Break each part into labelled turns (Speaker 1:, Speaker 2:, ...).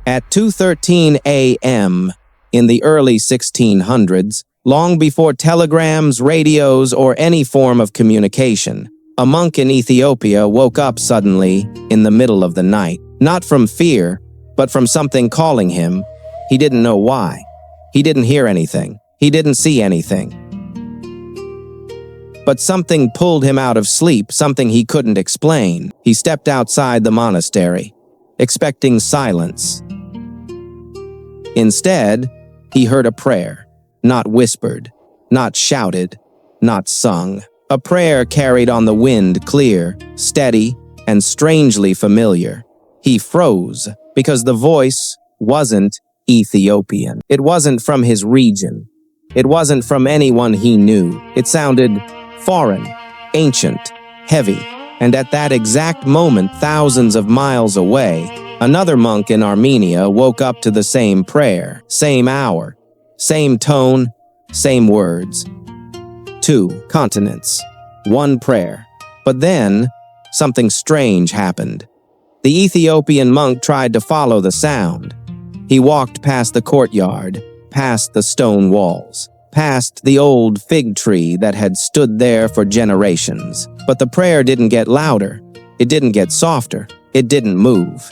Speaker 1: At 2:13 a.m. in the early 1600s, long before telegrams, radios, or any form of communication, a monk in Ethiopia woke up suddenly in the middle of the night, not from fear, but from something calling him. He didn't know why. He didn't hear anything. He didn't see anything. But something pulled him out of sleep, something he couldn't explain. He stepped outside the monastery, expecting silence. Instead, he heard a prayer, not whispered, not shouted, not sung. A prayer carried on the wind, clear, steady, and strangely familiar. He froze because the voice wasn't Ethiopian. It wasn't from his region. It wasn't from anyone he knew. It sounded foreign, ancient, heavy. And at that exact moment, thousands of miles away, another monk in Armenia woke up to the same prayer, same hour, same tone, same words. 2 continents, 1 prayer. But then, something strange happened. The Ethiopian monk tried to follow the sound. He walked past the courtyard, past the stone walls, past the old fig tree that had stood there for generations. But the prayer didn't get louder. It didn't get softer. It didn't move.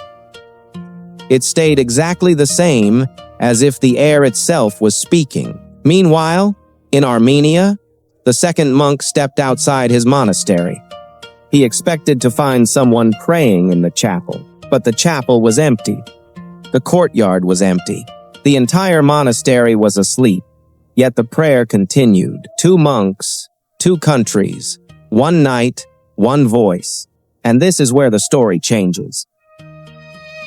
Speaker 1: It stayed exactly the same, as if the air itself was speaking. Meanwhile, in Armenia, the second monk stepped outside his monastery. He expected to find someone praying in the chapel, but the chapel was empty. The courtyard was empty. The entire monastery was asleep, yet the prayer continued. 2 monks, 2 countries, 1 night, 1 voice. And this is where the story changes.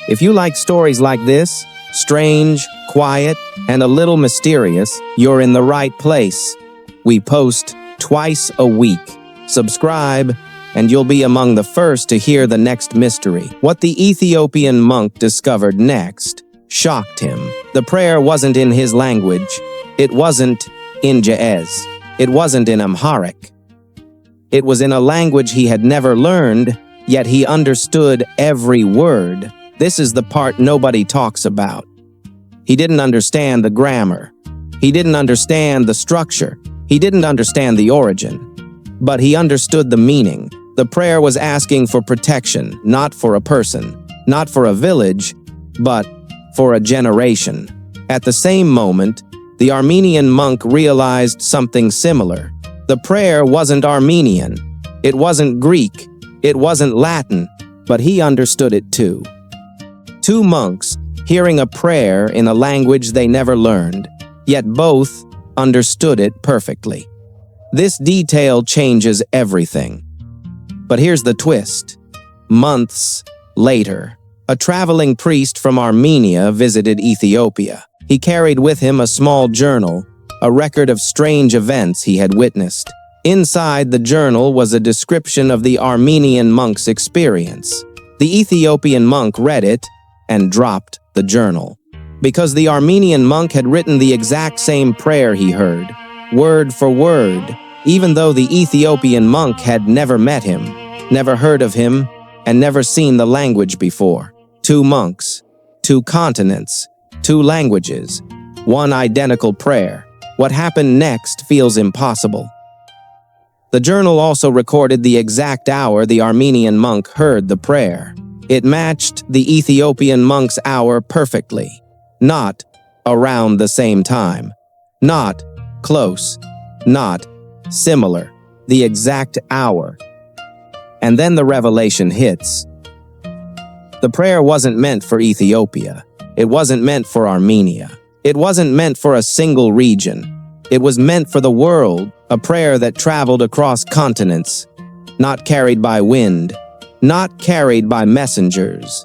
Speaker 1: If you like stories like this, strange, quiet, and a little mysterious, you're in the right place. We post twice a week. Subscribe, and you'll be among the first to hear the next mystery. What the Ethiopian monk discovered next shocked him. The prayer wasn't in his language. It wasn't in Ge'ez. It wasn't in Amharic. It was in a language he had never learned, yet he understood every word. This is the part nobody talks about. He didn't understand the grammar. He didn't understand the structure. He didn't understand the origin. But he understood the meaning. The prayer was asking for protection, not for a person, not for a village, but for a generation. At the same moment, the Armenian monk realized something similar. The prayer wasn't Armenian. It wasn't Greek. It wasn't Latin, but he understood it too. 2 monks hearing a prayer in a language they never learned, yet both understood it perfectly. This detail changes everything. But here's the twist. Months later, a traveling priest from Armenia visited Ethiopia. He carried with him a small journal, a record of strange events he had witnessed. Inside the journal was a description of the Armenian monk's experience. The Ethiopian monk read it and dropped the journal, because the Armenian monk had written the exact same prayer he heard, word for word, even though the Ethiopian monk had never met him, never heard of him, and never seen the language before. 2 monks, 2 continents, 2 languages, 1 identical prayer. What happened next feels impossible. The journal also recorded the exact hour the Armenian monk heard the prayer. It matched the Ethiopian monk's hour perfectly. Not around the same time. Not close. Not similar. The exact hour. And then the revelation hits. The prayer wasn't meant for Ethiopia. It wasn't meant for Armenia. It wasn't meant for a single region. It was meant for the world, a prayer that traveled across continents, not carried by wind, not carried by messengers,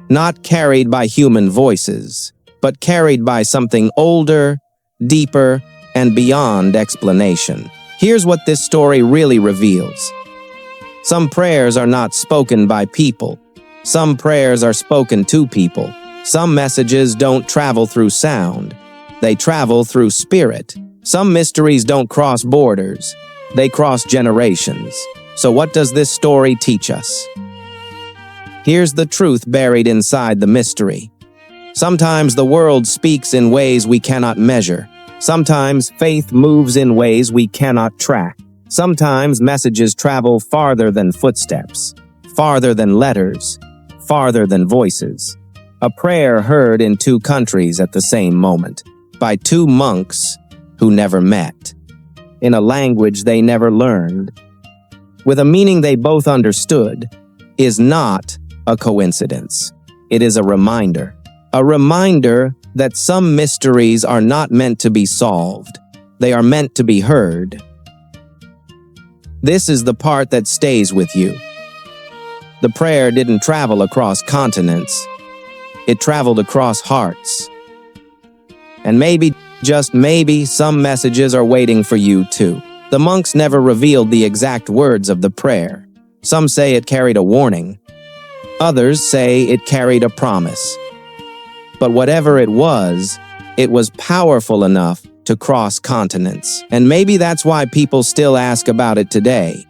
Speaker 1: not carried by human voices, but carried by something older, deeper, and beyond explanation. Here's what this story really reveals. Some prayers are not spoken by people. Some prayers are spoken to people. Some messages don't travel through sound. They travel through spirit. Some mysteries don't cross borders. They cross generations. So what does this story teach us? Here's the truth buried inside the mystery. Sometimes the world speaks in ways we cannot measure. Sometimes faith moves in ways we cannot track. Sometimes messages travel farther than footsteps, farther than letters, farther than voices. A prayer heard in two countries at the same moment, by two monks who never met, in a language they never learned, with a meaning they both understood, is not a coincidence. It is a reminder that some mysteries are not meant to be solved. They are meant to be heard. This is the part that stays with you. The prayer didn't travel across continents. It traveled across hearts. And maybe, just maybe, some messages are waiting for you too. The monks never revealed the exact words of the prayer. Some say it carried a warning. Others say it carried a promise. But whatever it was powerful enough to cross continents. And maybe that's why people still ask about it today.